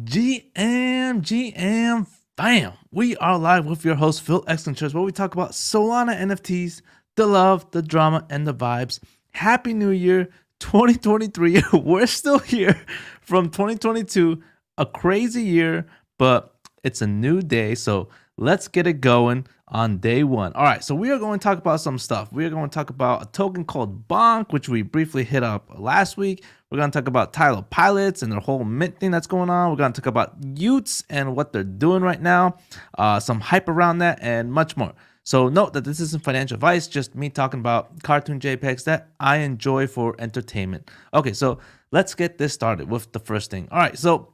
GM, fam. We are live with your host, Phil Excentress, where we talk about Solana NFTs, the love, the drama, and the vibes. Happy New Year 2023. We're still here from 2022, a crazy year, but it's a new day. So let's get it going on day one. All right, so we are going to talk about some stuff. We are going to talk about a token called Bonk, which we briefly hit up last week. We're going to talk about Taiyo Pilots and their whole mint thing that's going on. We're going to talk about Utes and what they're doing right now, some hype around that, and much more. So note that this isn't financial advice, just me talking about cartoon JPEGs that I enjoy for entertainment. Okay, so let's get this started with the first thing. All right, so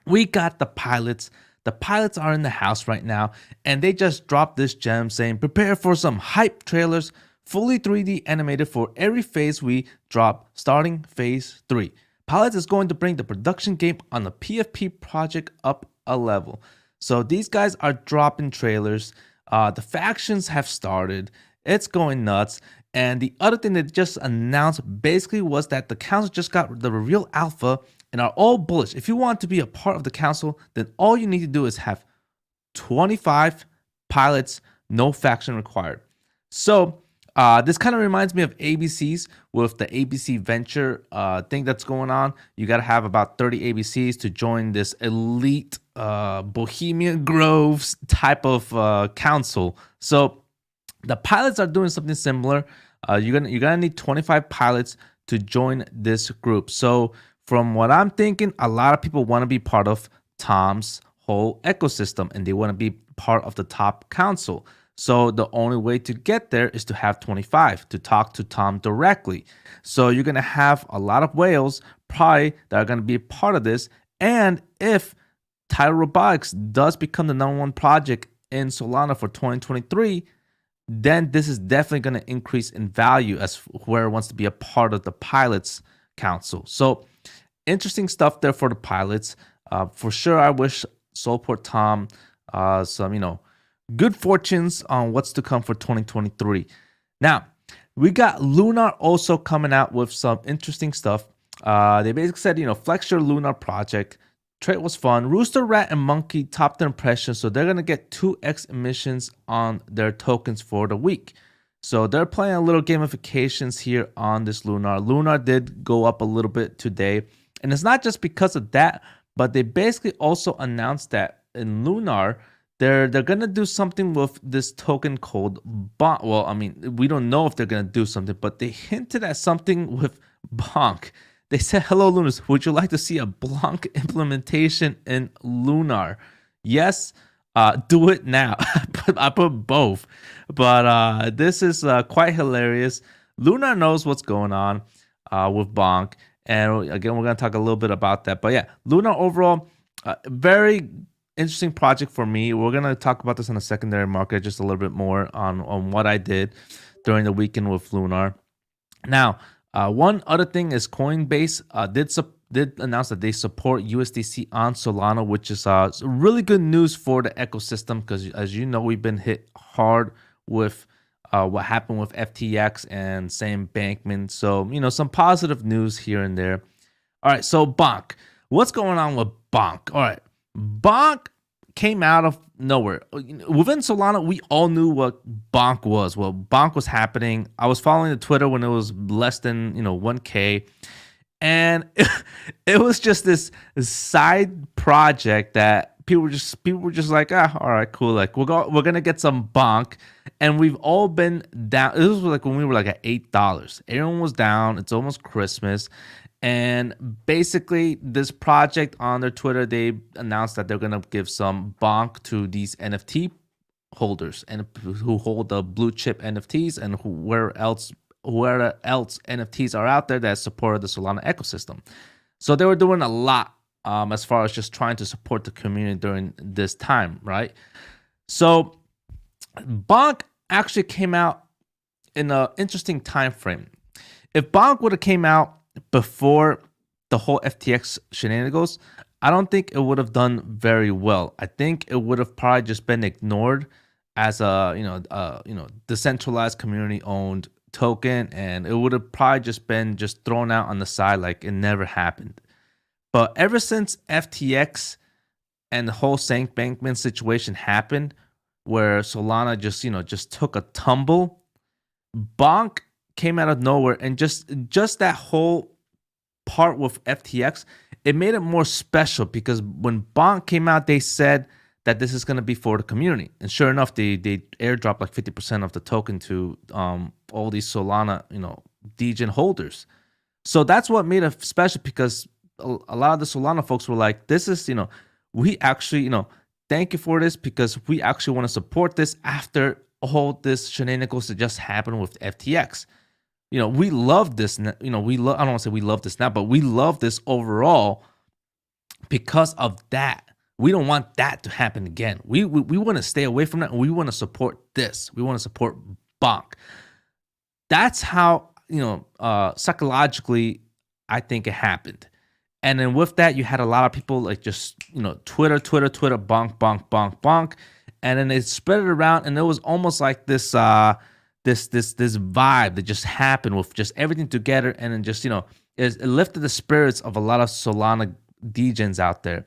we got the pilots. The pilots are in the house right now, and they just dropped this gem saying, prepare for some hype trailers, fully 3D animated for every phase we drop, starting phase 3. Pilots is going to bring the production game on the PFP project up a level. So these guys are dropping trailers. The factions have started. It's going nuts. And the other thing they just announced basically was that the council just got the reveal alpha and are all bullish. If you want to be a part of the council, then all you need to do is have 25 pilots, no faction required. So this kind of reminds me of ABCs with the ABC Venture thing that's going on. You got to have about 30 ABCs to join this elite Bohemian Groves type of council. So the pilots are doing something similar. You're gonna need 25 pilots to join this group. So from what I'm thinking, a lot of people want to be part of Tom's whole ecosystem and they want to be part of the top council. So the only way to get there is to have 25 to talk to Tom directly. So you're going to have a lot of whales probably that are going to be part of this. And if Taiyo Robotics does become the #1 project in Solana for 2023, then this is definitely going to increase in value as whoever wants to be a part of the pilots council. So interesting stuff there for the pilots. For sure, I wish Soulport Tom some, good fortunes on what's to come for 2023. Now, we got Lunar also coming out with some interesting stuff. They basically said, flex your Lunar project. Trade was fun. Rooster, Rat, and Monkey topped their impression, so they're going to get 2x emissions on their tokens for the week. So they're playing a little gamifications here on this Lunar. Lunar did go up a little bit today. And it's not just because of that, but they basically also announced that in Lunar, they're going to do something with this token called Bonk. Well, I mean, we don't know if they're going to do something, but they hinted at something with Bonk. They said, hello, Lunars, would you like to see a Bonk implementation in Lunar? Yes, do it now. I put both. But this is quite hilarious. Lunar knows what's going on with Bonk. And again, we're going to talk a little bit about that. But yeah, Lunar overall, very interesting project for me. We're going to talk about this in the secondary market just a little bit more on what I did during the weekend with Lunar. Now, one other thing is Coinbase did announce that they support USDC on Solana, which is really good news for the ecosystem because, as you know, we've been hit hard with what happened with FTX and Sam Bankman. So, some positive news here and there. All right, so Bonk. What's going on with Bonk? All right, Bonk came out of nowhere. Within Solana, we all knew what Bonk was. Well, Bonk was happening. I was following the Twitter when it was less than 1K. And it was just this side project that people were just like, all right, cool. Like we're gonna get some Bonk, and we've all been down. This was like when we were like at $8. Everyone was down. It's almost Christmas, and basically this project on their Twitter, they announced that they're gonna give some Bonk to these NFT holders and who hold the blue chip NFTs and whoever else NFTs are out there that support the Solana ecosystem. So they were doing a lot as far as just trying to support the community during this time, right? So Bonk actually came out in an interesting time frame. If Bonk would have came out before the whole FTX shenanigans, I don't think it would have done very well. I think it would have probably just been ignored as a decentralized community-owned token, and it would have probably just been thrown out on the side like it never happened. But ever since FTX and the whole Sam Bankman situation happened, where Solana just took a tumble, Bonk came out of nowhere, and just that whole part with FTX, it made it more special because when Bonk came out, they said that this is going to be for the community, and sure enough, they airdropped like 50% of the token to all these Solana degen holders. So that's what made it special, because a lot of the Solana folks were like, this is we actually thank you for this, because we actually want to support this after all this shenanigans that just happened with FTX. We love this. I don't want to say we love this now, but we love this overall because of that. We don't want that to happen again. We want to stay away from that, and we want to support this. We want to support Bonk. That's how psychologically I think it happened. And then with that, you had a lot of people like just Twitter, bonk, bonk, bonk, bonk, and then they spread it around, and it was almost like this this vibe that just happened with just everything together, and then just it lifted the spirits of a lot of Solana degens out there.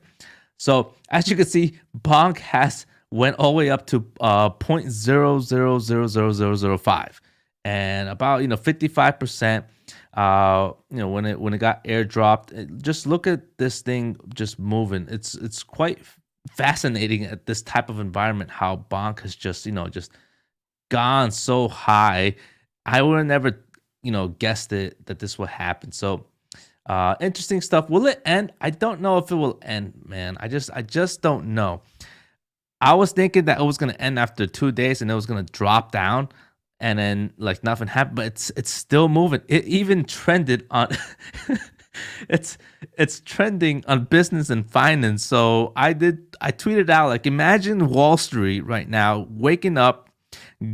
So as you can see, Bonk has went all the way up to 0.000005, and about 55%. When it got airdropped, just look at this thing just moving. It's quite fascinating at this type of environment how Bonk has just gone so high. I would have never guessed it that this would happen. So interesting stuff. Will it end? I don't know if it will end, man. I just don't know. I was thinking that it was gonna end after 2 days and it was gonna drop down, and then like nothing happened, but it's still moving. It even trended on it's trending on business and finance. So I tweeted out, like, imagine Wall Street right now waking up,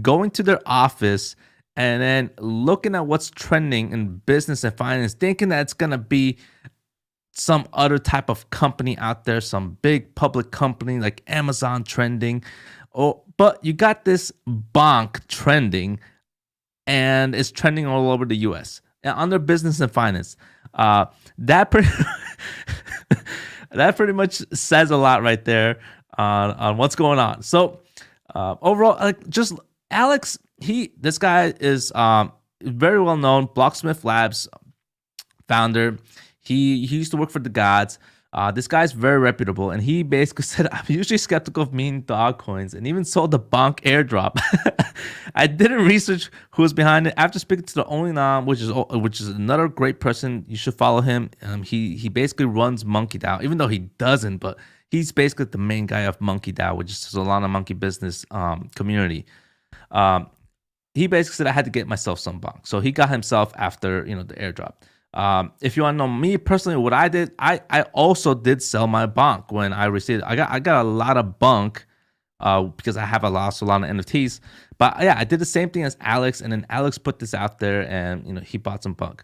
going to their office, and then looking at what's trending in business and finance, thinking that it's gonna be some other type of company out there, some big public company like Amazon trending. But you got this Bonk trending, and it's trending all over the US under business and finance. That pretty much says a lot right there on what's going on. So overall, like, just Alex, this guy is very well known, Blocksmith Labs founder. He used to work for the gods. This guy's very reputable, and he basically said, I'm usually skeptical of meme dog coins, and even sold the Bonk airdrop. I didn't research who was behind it. After speaking to the only Nam, which is another great person, you should follow him. He basically runs MonkeyDAO, even though he doesn't, but he's basically the main guy of MonkeyDAO, which is Solana monkey business community. He basically said I had to get myself some Bonk, so he got himself after the airdrop. If you want to know me personally, what I did, I also did sell my Bonk when I received it. I got a lot of Bonk because I have a lot of Solana NFTs. But yeah, I did the same thing as Alex, and then Alex put this out there, and he bought some Bonk.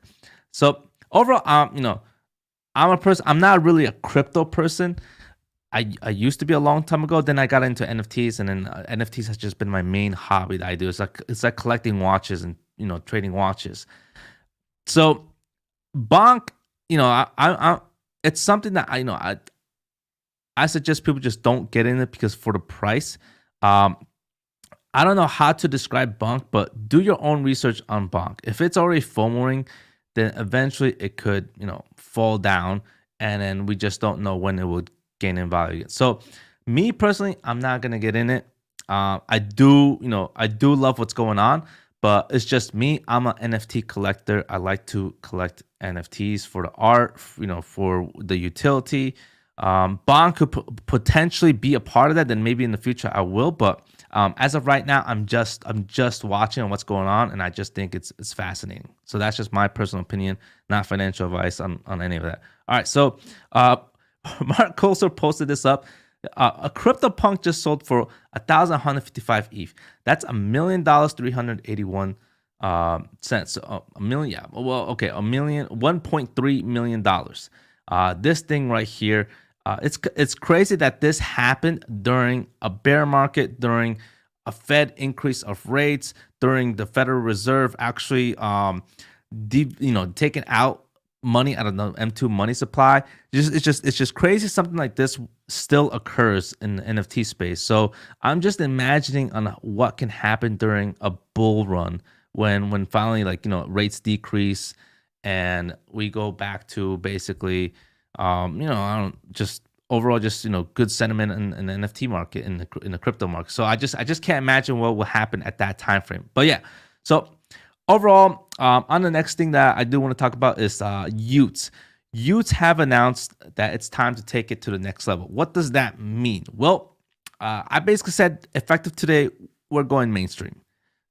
So overall, I'm a person. I'm not really a crypto person. I used to be a long time ago. Then I got into NFTs, and then NFTs has just been my main hobby that I do. It's like collecting watches and trading watches. So Bonk, it's something that I suggest people just don't get in it, because for the price, I don't know how to describe Bonk, but do your own research on Bonk. If it's already FOMOing, then eventually it could fall down, and then we just don't know when it would gain in value. So me personally, I'm not gonna get in it. I do love what's going on, but it's just me. I'm an NFT collector. I like to collect NFTs for the art, for the utility. Bonk could potentially be a part of that. Then maybe in the future I will. But as of right now, I'm just watching what's going on, and I just think it's fascinating. So that's just my personal opinion, not financial advice on any of that. All right, so Mark Coulter posted this up. A CryptoPunk just sold for 1,155 ETH. That's $1,381 cents. A million, yeah. Well, okay, $1.3 million. This thing right here, it's crazy that this happened during a bear market, during a Fed increase of rates, during the Federal Reserve actually, taking out money out of the M2 money supply. It's just crazy something like this still occurs in the NFT space. So I'm just imagining on what can happen during a bull run when finally, like, rates decrease and we go back to basically I don't just overall just good sentiment in the NFT market, in the crypto market. So I just can't imagine what will happen at that time frame. But yeah, so overall, on the next thing that I do want to talk about is Utes. Utes have announced that it's time to take it to the next level. What does that mean? Well, I basically said effective today, we're going mainstream.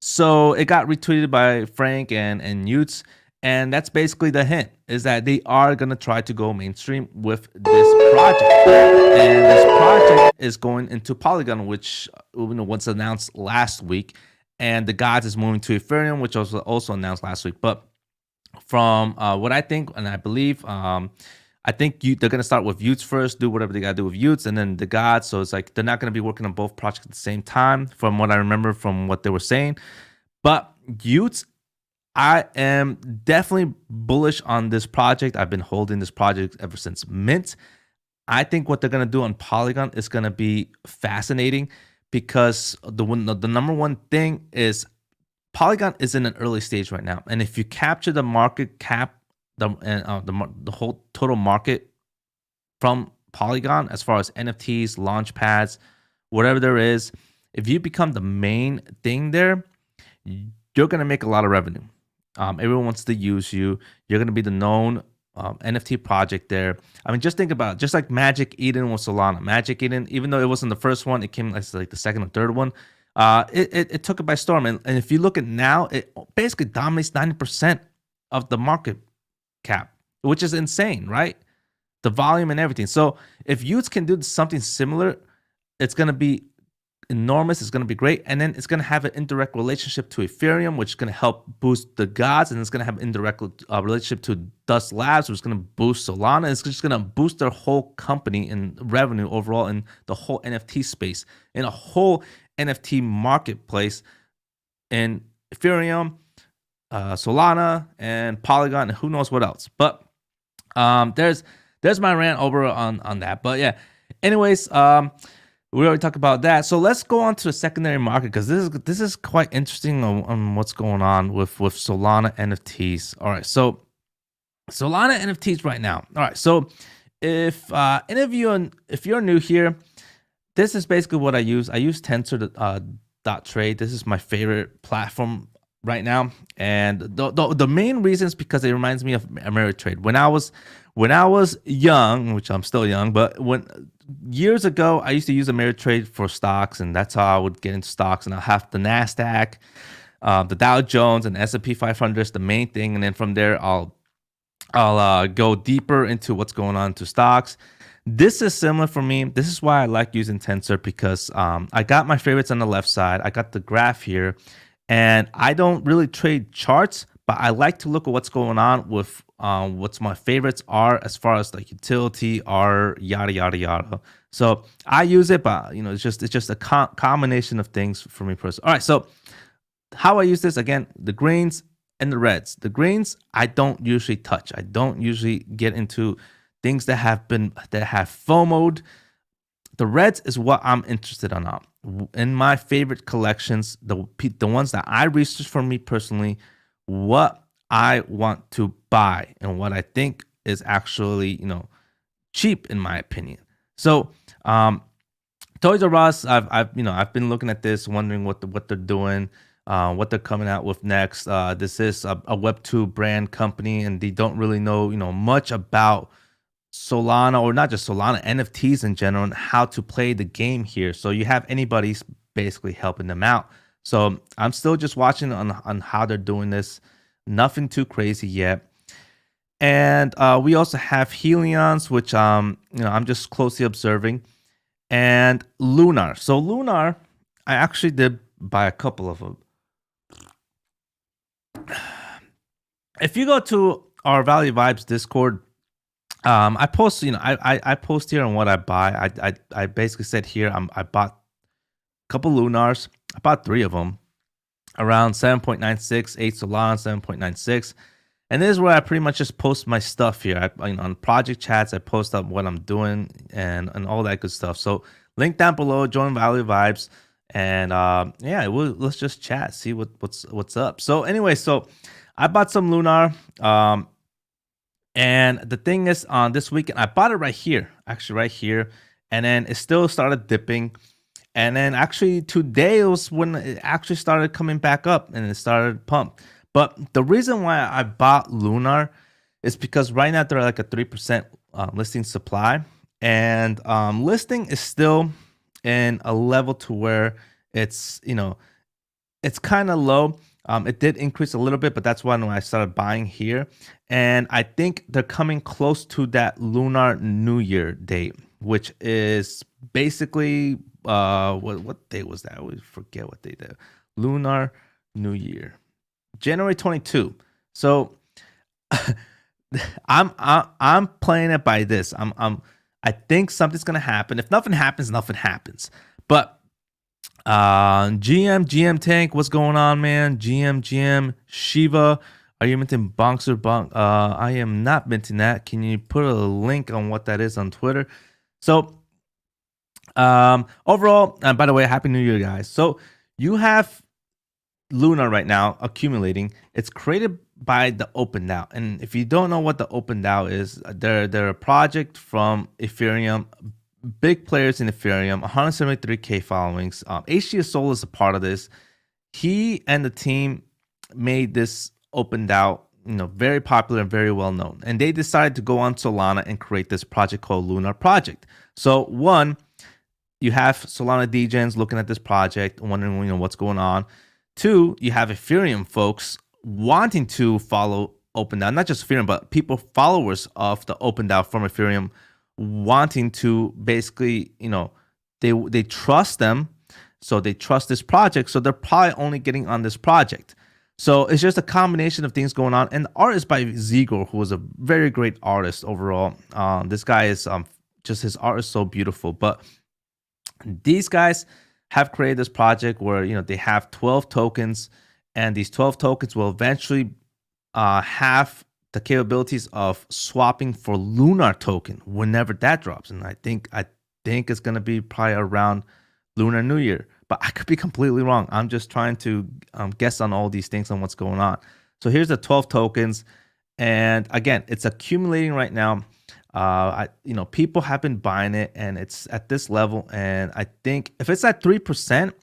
So it got retweeted by Frank and Utes, and that's basically the hint, is that they are going to try to go mainstream with this project. And this project is going into Polygon, which was announced last week. And the gods is moving to Ethereum, which was also announced last week. But from what I think, and I believe, I think they're going to start with Utes first, do whatever they got to do with Utes, and then the gods. So it's like they're not going to be working on both projects at the same time, from what I remember from what they were saying. But Utes, I am definitely bullish on this project. I've been holding this project ever since mint. I think what they're going to do on Polygon is going to be fascinating, because the number one thing is Polygon is in an early stage right now. And if you capture the market cap, the whole total market from Polygon, as far as NFTs, launch pads, whatever there is, if you become the main thing there, you're going to make a lot of revenue. Everyone wants to use you. You're going to be the known NFT project there. I mean, just think about it. Just like Magic Eden with Solana. Magic Eden, even though it wasn't the first one, it came as like the second or third one. It took it by storm. And if you look at now, it basically dominates 90% of the market cap, which is insane, right? The volume and everything. So if Utes can do something similar, it's going to be enormous. It's going to be great. And then it's going to have an indirect relationship to Ethereum, which is going to help boost the gods. And it's going to have an indirect relationship to Dust Labs, which is going to boost Solana. It's just going to boost their whole company in revenue overall in the whole NFT space, in a whole NFT marketplace in Ethereum, Solana, and Polygon, and who knows what else. But there's my rant over on that. But yeah, anyways, we already talked about that. So let's go on to the secondary market, because this is quite interesting on what's going on with Solana NFTs. All right, so Solana NFTs right now. All right, so if any of you, if you're new here, this is basically what I use. I use Tensor .trade. This is my favorite platform right now, and the main reason is because it reminds me of Ameritrade. When I was young, which I'm still young, but years ago, I used to use Ameritrade for stocks, and that's how I would get into stocks. And I'll have the NASDAQ, the Dow Jones, and S&P 500 is the main thing, and then from there, I'll go deeper into what's going on to stocks. This is similar for me. This is why I like using Tensor, because I got my favorites on the left side. I got the graph here, and I don't really trade charts, but I like to look at what's going on with what's my favorites are as far as like utility or yada yada yada. So I use it, but it's just a combination of things for me personally. All right, so how I use this, again, the greens and the reds. The greens I don't usually touch. I don't usually get into things that have FOMO'd. The reds is what I'm interested in now. In my favorite collections, the ones that I research for me personally, what I want to buy and what I think is actually, cheap in my opinion. So, Toys R Us, I've been looking at this, wondering what they're doing, what they're coming out with next. This is a Web2 brand company, and they don't really know, much about Solana, or not just Solana, NFTs in general, and how to play the game here. So you have Anybodies basically helping them out. So I'm still just watching on how they're doing this. Nothing too crazy yet. And we also have Helions, which I'm just closely observing, and Lunar. So Lunar, I actually did buy a couple of them. If you go to our Value Vibes Discord, I post, I post here on what I buy. I basically said here I bought a couple Lunars. I bought 3 of them, around 7.96, 8 Solana, 7.96. And this is where I pretty much just post my stuff here. On project chats, I post up what I'm doing and all that good stuff. So link down below, join Value Vibes, and yeah, let's just chat, see what's up. So anyway, so I bought some Lunar, and the thing is, on this weekend, I bought it right here, actually right here, and then it still started dipping. And then actually today was when it actually started coming back up and it started pump. But the reason why I bought Lunar is because right now they're like a 3% listing supply, and listing is still in a level to where it's, you know, it's kind of low. It did increase a little bit, but that's when I started buying here. And I think they're coming close to that Lunar New Year date, which is basically what day was that? I always forget what day that. Lunar New Year, January 22. So I'm playing it by this. I think something's gonna happen. If nothing happens, nothing happens. But GM Tank, what's going on, man? GM Shiva, are you minting bonks or bonk? I am not minting that. Can you put a link on what that is on Twitter? So overall, and by the way, happy new year, guys. So you have Lunar right now accumulating. It's created by the OpenDAO, and if you don't know what the OpenDAO is, they're a project from Ethereum, big players in Ethereum, 173k followings. HG Soul is a part of this. He and the team made this OpenDAO, you know, very popular and very well known, and they decided to go on Solana and create this project called Lunar Project. So one, you have Solana degens looking at this project, wondering, you know, what's going on. Two, you have Ethereum folks wanting to follow OpenDAO, not just Ethereum, but people, followers of the OpenDAO from Ethereum, wanting to basically, you know, they trust them, so they trust this project, so they're probably only getting on this project. So it's just a combination of things going on. And the art is by Ziegler, who is a very great artist overall. This guy is just, his art is so beautiful. But these guys have created this project where, you know, they have 12 tokens, and these 12 tokens will eventually have the capabilities of swapping for Lunar token whenever that drops. And I think it's going to be probably around Lunar New Year, but I could be completely wrong. I'm just trying to guess on all these things on what's going on. So here's the 12 tokens, and again, it's accumulating right now. You know, people have been buying it, and it's at this level. And I think if it's at 3%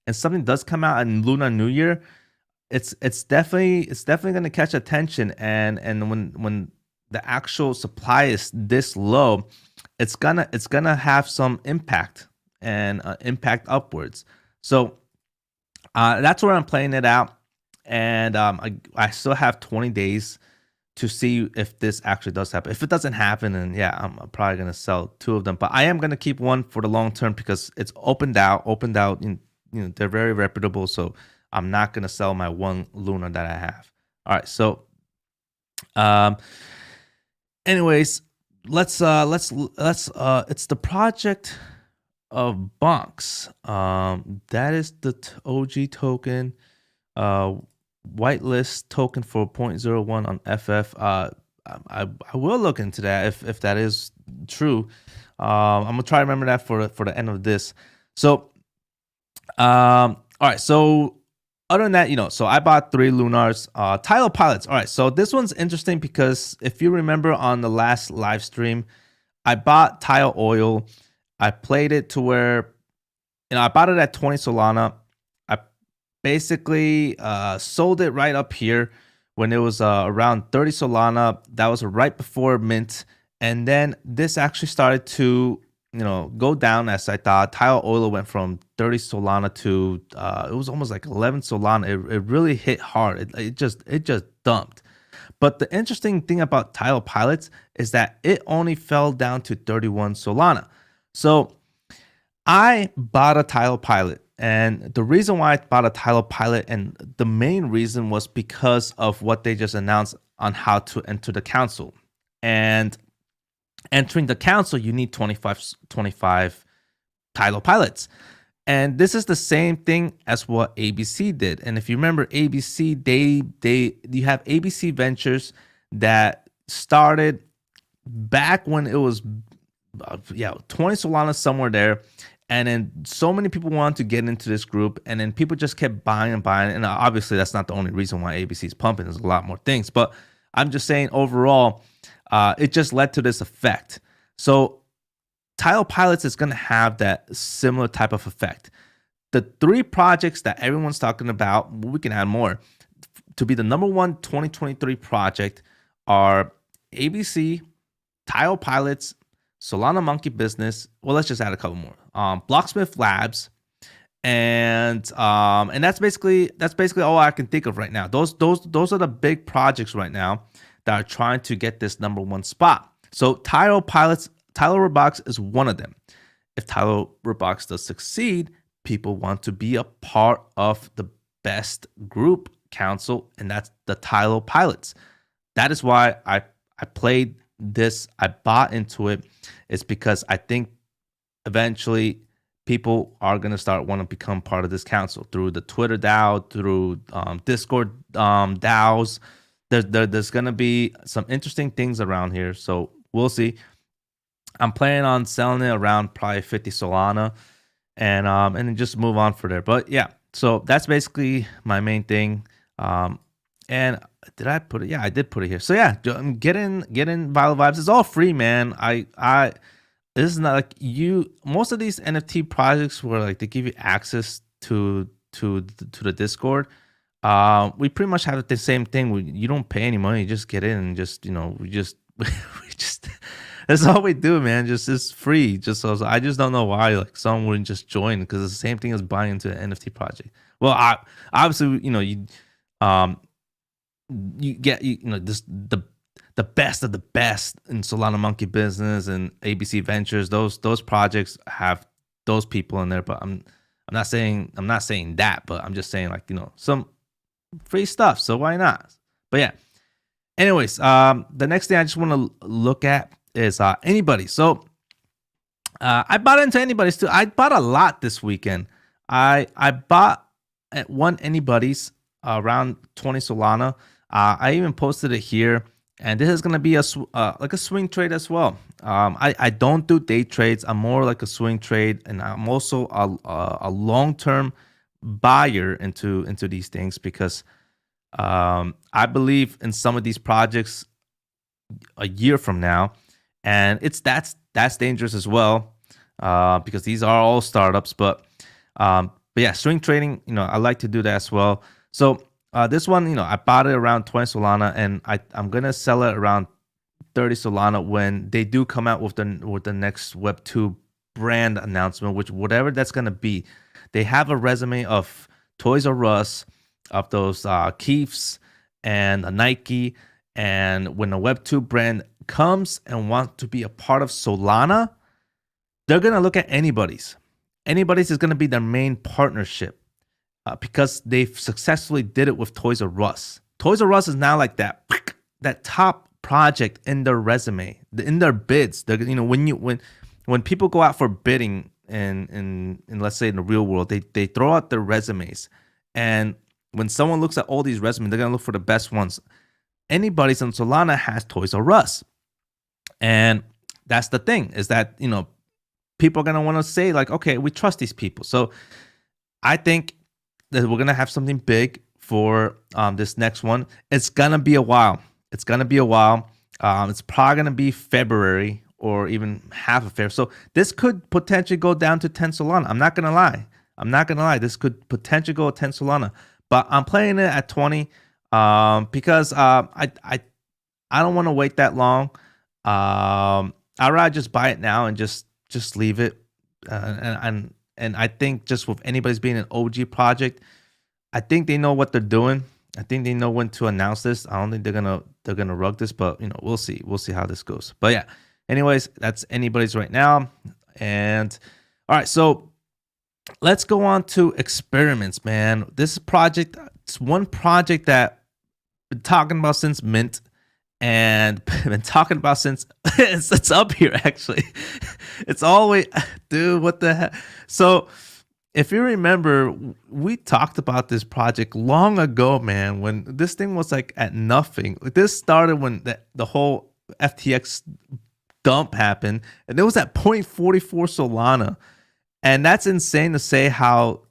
and something does come out in Lunar New Year, it's definitely going to catch attention. And when the actual supply is this low, it's gonna have some impact, and impact upwards. So that's where I'm playing it out. And I still have 20 days to see if this actually does happen. If it doesn't happen, then yeah, I'm probably gonna sell 2 of them. But I am gonna keep one for the long term because it's OpenDAO. OpenDAO, you know, they're very reputable. So I'm not gonna sell my one Lunar that I have. All right. So, anyways, let's it's the project of Bonks. That is the OG token. Whitelist token for 0.01 on FF. I will look into that if that is true. I'm gonna try to remember that for the end of this. So, all right. So other than that, you know, so I bought 3 Lunars. Taiyo Pilots. All right. So this one's interesting because if you remember on the last live stream, I bought Taiyo Oil. I played it to where, you know, I bought it at 20 Solana. Basically sold it right up here when it was around 30 Solana. That was right before mint, and then this actually started to, you know, go down as I thought. Taiyo Oil went from 30 Solana to it was almost like 11 Solana. It really hit hard. It just dumped. But the interesting thing about Taiyo Pilots is that it only fell down to 31 Solana. So I bought a Taiyo Pilot. And the reason why I bought a Taiyo Pilot, and the main reason, was because of what they just announced on how to enter the council. And entering the council, you need 25 Taiyo Pilots. And this is the same thing as what ABC did. And if you remember ABC, you have ABC Ventures that started back when it was 20 Solana, somewhere there. And then so many people wanted to get into this group, and then people just kept buying and buying. And obviously that's not the only reason why ABC is pumping. There's a lot more things, but I'm just saying overall, it just led to this effect. So Taiyo Pilots is going to have that similar type of effect. The 3 projects that everyone's talking about, we can add more, to be the number one 2023 project are ABC, Taiyo Pilots, Solana Monkey Business. Well, let's just add a couple more. Blocksmith Labs, and that's basically all I can think of right now. Those are the big projects right now that are trying to get this number one spot. So Taiyo Pilots, Taiyo Robotics is one of them. If Taiyo Robotics does succeed, people want to be a part of the best group council, and that's the Taiyo Pilots. That is why I played this. I bought into it. It's because I think eventually people are going to start want to become part of this council through the Twitter DAO, through Discord DAOs. There's going to be some interesting things around here. So we'll see. I'm planning on selling it around probably 50 Solana and then just move on for there. But yeah, so that's basically my main thing. And did I put it? Yeah, I did put it here. So yeah, get in Viral Vibes. It's all free, man. This is not like most of these NFT projects where like they give you access to the Discord. We pretty much have the same thing. You don't pay any money, you just get in and just, we just that's all we do, man. Just it's free. Just so I just don't know why like someone wouldn't just join, because it's the same thing as buying into an NFT project. Well, obviously, you get this the best of the best in Solana Monkey Business and ABC Ventures. Those projects have those people in there, but I'm not saying that, but I'm just saying like some free stuff. So why not? But yeah. Anyways, the next thing I just want to look at is Anybodies. So I bought into Anybodies too. I bought a lot this weekend. I bought at one Anybodies around 20 Solana. I even posted it here, and this is gonna be like a swing trade as well. I don't do day trades. I'm more like a swing trade, and I'm also a long-term buyer into these things, because I believe in some of these projects a year from now, and that's dangerous as well, because these are all startups. But yeah, swing trading, I like to do that as well. So this one, I bought it around 20 Solana, and I'm gonna sell it around 30 Solana when they do come out with the next Web2 brand announcement, which whatever that's gonna be. They have a resume of Toys R Us, of those Keefs and a Nike, and when a Web2 brand comes and wants to be a part of Solana, they're gonna look at Anybodies. Anybodies is gonna be their main partnership. Because they've successfully did it with Toys R Us. Toys R Us is now like that top project in their resume, in their bids. They're, when people go out for bidding in let's say in the real world, they throw out their resumes, and when someone looks at all these resumes, they're gonna look for the best ones. Anybodies on Solana has Toys R Us, and that's the thing, is that people are gonna want to say like, okay, we trust these people. So I think that we're gonna have something big for this next one. It's gonna be a while. It's probably gonna be February or even half of February. So this could potentially go down to 10 Solana. I'm not gonna lie. This could potentially go to 10 Solana, but I'm playing it at 20 because I don't want to wait that long. I'd rather just buy it now and just leave it. And I think just with Anybody's being an OG project, I think they know what they're doing. I think they know when to announce this. I don't think they're gonna rug this, but we'll see. We'll see how this goes. But yeah, anyways, that's Anybody's right now. And all right, so let's go on to experiments, man. This project, it's one project that I've been talking about since Mint, and been talking about since it's up here actually. It's always, dude, what the heck? So if you remember, we talked about this project long ago, man, when this thing was like at nothing. Like, this started when the whole FTX dump happened, and it was at 0.44 Solana. And that's insane to say how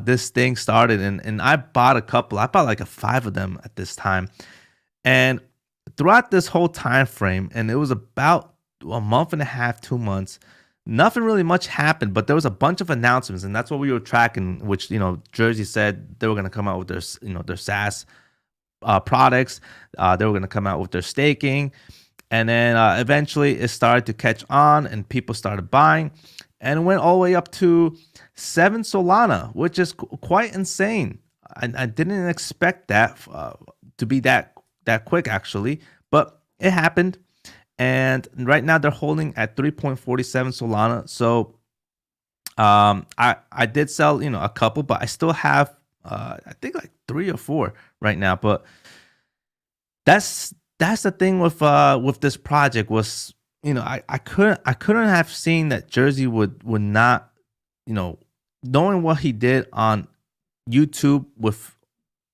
this thing started. And I bought a couple. I bought like a 5 of them at this time. And throughout this whole time frame, and it was about a month and a half, 2 months, nothing really much happened, but there was a bunch of announcements, and that's what we were tracking, which, Jersey said they were going to come out with their SaaS products. They were going to come out with their staking. And then eventually it started to catch on and people started buying, and it went all the way up to 7 Solana, which is quite insane. I didn't expect that to be that quick, but it happened. And right now they're holding at 3.47 Solana. So I did sell, a couple, but I still have I think like 3 or 4 right now. But that's the thing with this project was, I couldn't have seen that Jersey would not, knowing what he did on YouTube with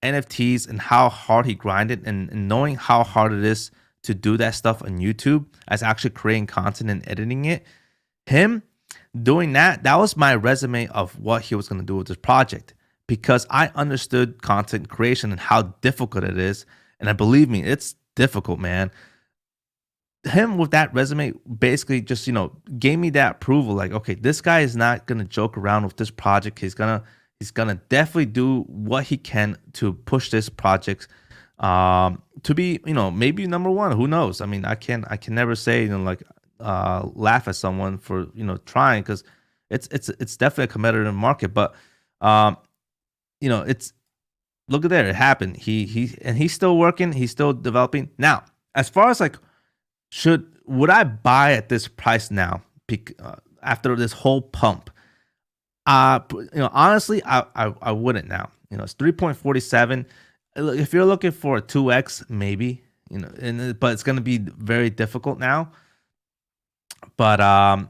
NFTs and how hard he grinded, and knowing how hard it is to do that stuff on YouTube as actually creating content and editing it. Him doing that was my resume of what he was going to do with this project, because I understood content creation and how difficult it is. And believe me, it's difficult, man. Him with that resume basically just, gave me that approval. Like, okay, this guy is not going to joke around with this project. He's going to definitely do what he can to push this project to be, maybe number 1. Who knows? I mean, I can never say, laugh at someone for, trying, because it's definitely a competitive market. But it's, look at there, it happened. He's still working, he's still developing. Now, as far as like, would I buy at this price now after this whole pump? Honestly, I wouldn't now. It's 3.47. If you're looking for a 2x, maybe, but it's going to be very difficult now. But I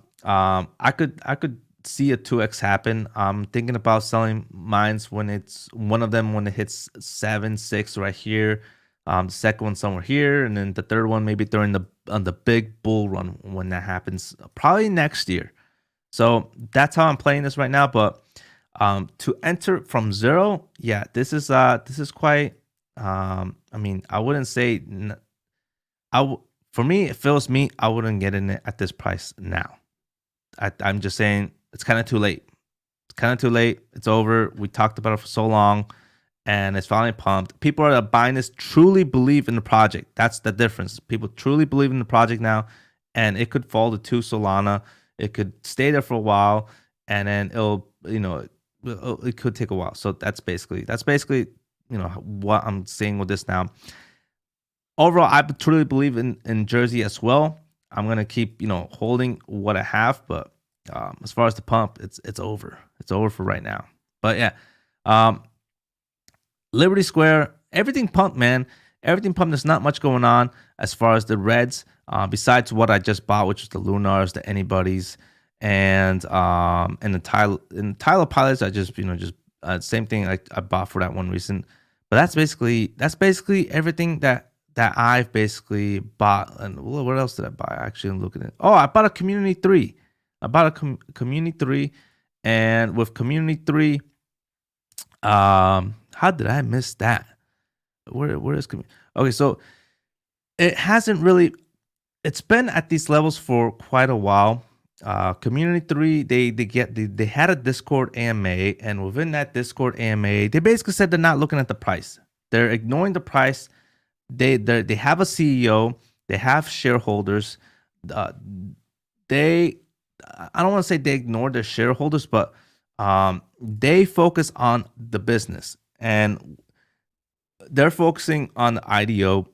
could see a 2x happen. I'm thinking about selling mines when it hits 7.6 right here. The second one somewhere here, and then the third one maybe during the big bull run when that happens, probably next year. So that's how I'm playing this right now. But to enter from 0, yeah, this is quite. I mean, I wouldn't say. For me, it feels me. I wouldn't get in it at this price now. I'm just saying it's kind of too late. It's over. We talked about it for so long, and it's finally pumped. People are buying this truly believe in the project. That's the difference. People truly believe in the project now, and it could fall to 2 Solana. It could stay there for a while, and then it could take a while. So that's basically what I'm saying with this now. Overall, I truly believe in Jersey as well. I'm gonna keep holding what I have, but as far as the pump, it's over. It's over for right now. But yeah, Liberty Square, everything pumped, man. Everything pumped. There's not much going on as far as the reds, besides what I just bought, which is the Lunars, the Anybodies, and the Taiyo Pilots. I just same thing like I bought for that one recent. But that's basically everything that I've basically bought. And what else did I buy? Actually, I'm looking at. Oh, I bought a Community 3. Community 3, and with Community 3, how did I miss that? Where is Community? Okay, so it hasn't really. It's been at these levels for quite a while. Community 3, they had a Discord AMA, and within that Discord AMA, they basically said they're not looking at the price. They're ignoring the price. They have a CEO. They have shareholders. I don't want to say they ignore their shareholders, but they focus on the business, and they're focusing on the IDO.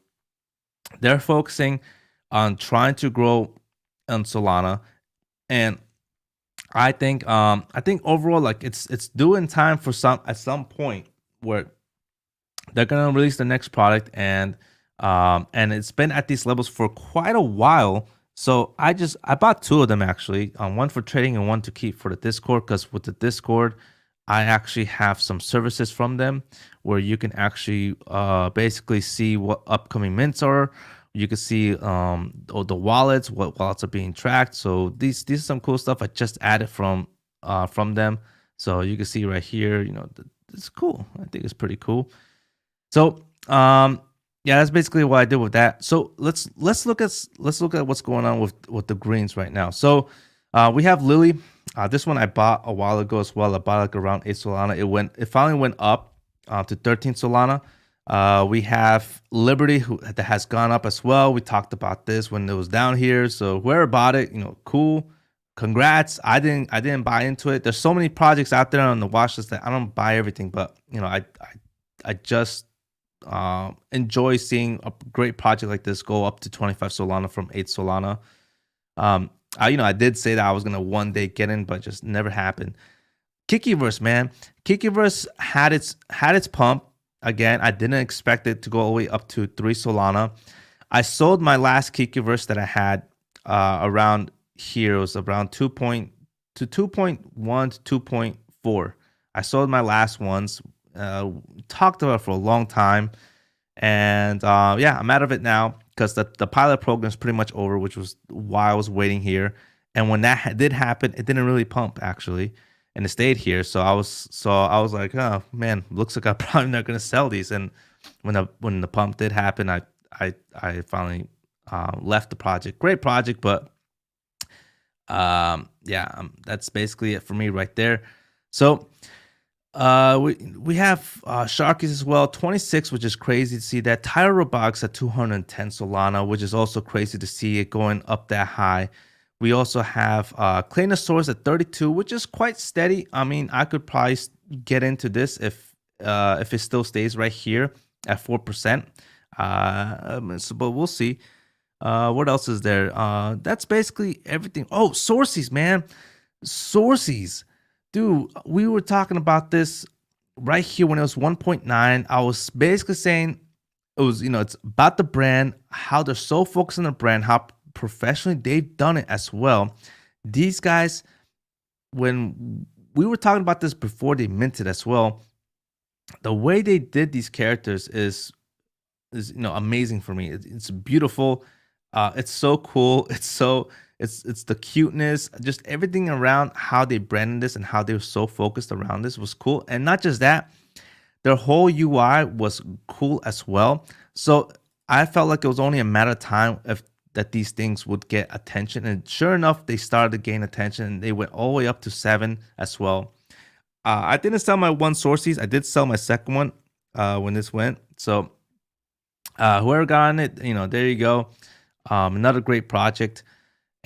They're focusing on trying to grow on Solana, and I think overall, like it's due in time for at some point where they're gonna release the next product, and it's been at these levels for quite a while. So I bought 2 of them actually, one for trading and one to keep for the Discord, because with the Discord, I actually have some services from them where you can actually basically see what upcoming mints are. You can see the wallets, what wallets are being tracked. So these are some cool stuff I just added from them. So you can see right here, it's cool. I think it's pretty cool. So yeah, that's basically what I did with that. So let's look at what's going on with the greens right now. So we have Lily. This one I bought a while ago as well. I bought like around 8 Solana. It finally went up to 13 Solana. We have Liberty that has gone up as well. We talked about this when it was down here. So whoever bought it, cool. Congrats. I didn't buy into it. There's so many projects out there on the watch list that I don't buy everything, but I just enjoy seeing a great project like this go up to 25 Solana from 8 Solana. I did say that I was gonna one day get in, but just never happened. Kikiverse, man. Kikiverse had its pump. Again, I didn't expect it to go all the way up to 3 Solana. I sold my last Kikiverse that I had around here. It was around 2.1 to 2.4. I sold my last ones. Talked about it for a long time. And yeah, I'm out of it now because the pilot program is pretty much over, which was why I was waiting here. And when that did happen, it didn't really pump actually, and it stayed here. So I was like, oh man, looks like I'm probably not gonna sell these. And when the pump did happen, I finally left the project. Great project, but yeah, that's basically it for me right there. So we have Sharkies as well, 26, which is crazy to see that. Taiyo Robotics at 210 Solana, which is also crazy to see it going up that high. We also have Claynosaurz at 32, which is quite steady. I mean, I could probably get into this if it still stays right here at 4%. But we'll see. What else is there? That's basically everything. Oh, Sorcies, man. Sorcies. Dude, we were talking about this right here when it was 1.9. I was basically saying it was, it's about the brand, how they're so focused on the brand, how professionally they've done it as well. These guys, when we were talking about this before they minted as well, the way they did these characters is amazing for me. It's beautiful. It's so cool. It's the cuteness, just everything around how they branded this and how they were so focused around this was cool. And not just that, their whole UI was cool as well. So I felt like it was only a matter of time that these things would get attention. And sure enough, they started to gain attention and they went all the way up to 7 as well. I didn't sell my one Sorcies. I did sell my second one when this went. So whoever got on it, there you go. Another great project.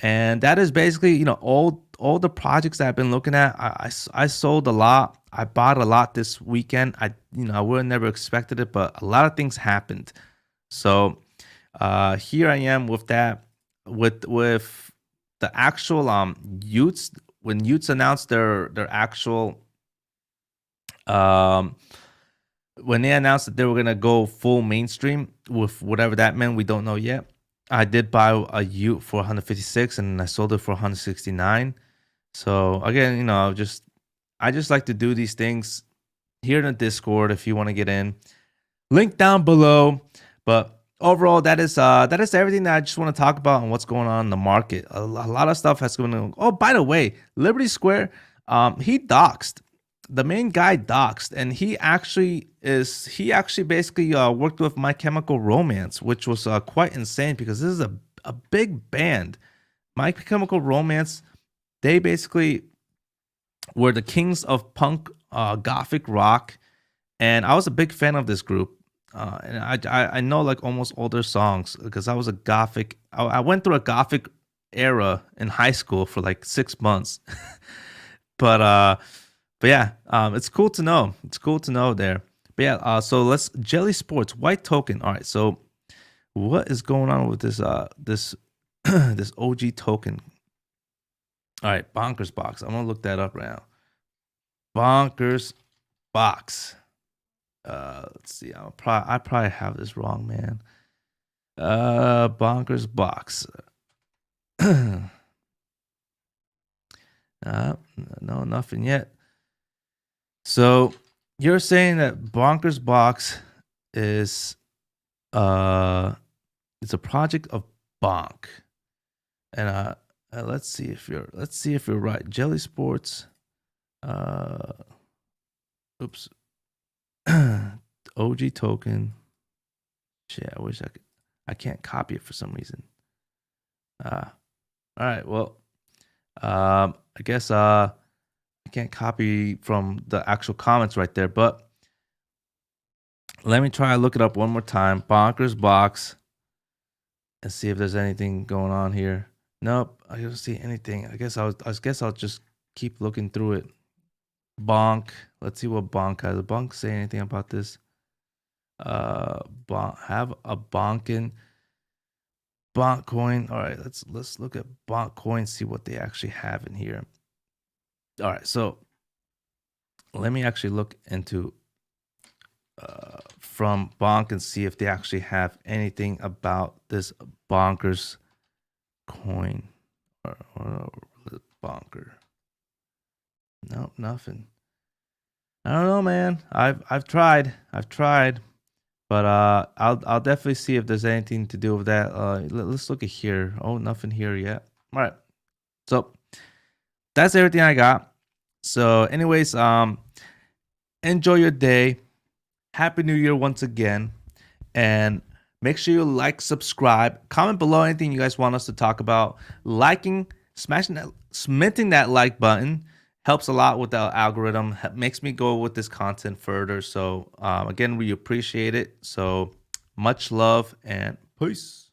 And that is basically, all the projects that I've been looking at. I sold a lot. I bought a lot this weekend. I would have never expected it, but a lot of things happened. So here I am with that, with the actual Utes. When Utes announced their actual when they announced that they were gonna go full mainstream with whatever that meant, we don't know yet. I did buy a Ute for 156 and I sold it for 169. So again, I just like to do these things here in the Discord if you want to get in. Link down below. But overall, that is everything that I just want to talk about and what's going on in the market. A lot of stuff has going on. Oh, by the way, Liberty Square, he doxed. The main guy doxed, and he actually basically worked with My Chemical Romance, which was quite insane because this is a big band. My Chemical Romance, they basically were the kings of punk gothic rock, and I was a big fan of this group. And I know like almost all their songs because I was a gothic. I went through a gothic era in high school for like 6 months, but yeah, it's cool to know. It's cool to know there. But yeah, so let's Jelly Sports white token. All right, so what is going on with this this OG token? All right, Bonkers Box. I'm gonna look that up right now. Bonkers Box. Let's see. I probably have this wrong, man. Bonkers Box. No, nothing yet. So you're saying that Bonkers Box is it's a project of Bonk, and let's see if you're right. Jelly Sports, oops, OG token. Shit, I wish I can't copy it for some reason. All right, well, I guess I can't copy from the actual comments right there, but let me try to look it up one more time. Bonkers Box, and see if there's anything going on here. Nope, I don't see anything. I guess I'll just keep looking through it. Bonk. Let's see what Bonk has. Does Bonk say anything about this? Have a Bonkin Bonk coin. All right, let's look at Bonk coin, see what they actually have in here. All right, so let me actually look into from Bonk and see if they actually have anything about this Bonkers coin or Bonker. Nope, nothing. I don't know, man. I've tried, but I'll definitely see if there's anything to do with that. Let's look at here. Oh, nothing here yet. All right, so that's everything I got. So, anyways, enjoy your day. Happy New Year once again, and make sure you like, subscribe, comment below anything you guys want us to talk about. Liking, sminting that like button helps a lot with the algorithm, makes me go with this content further. So again, we appreciate it. So much love and peace.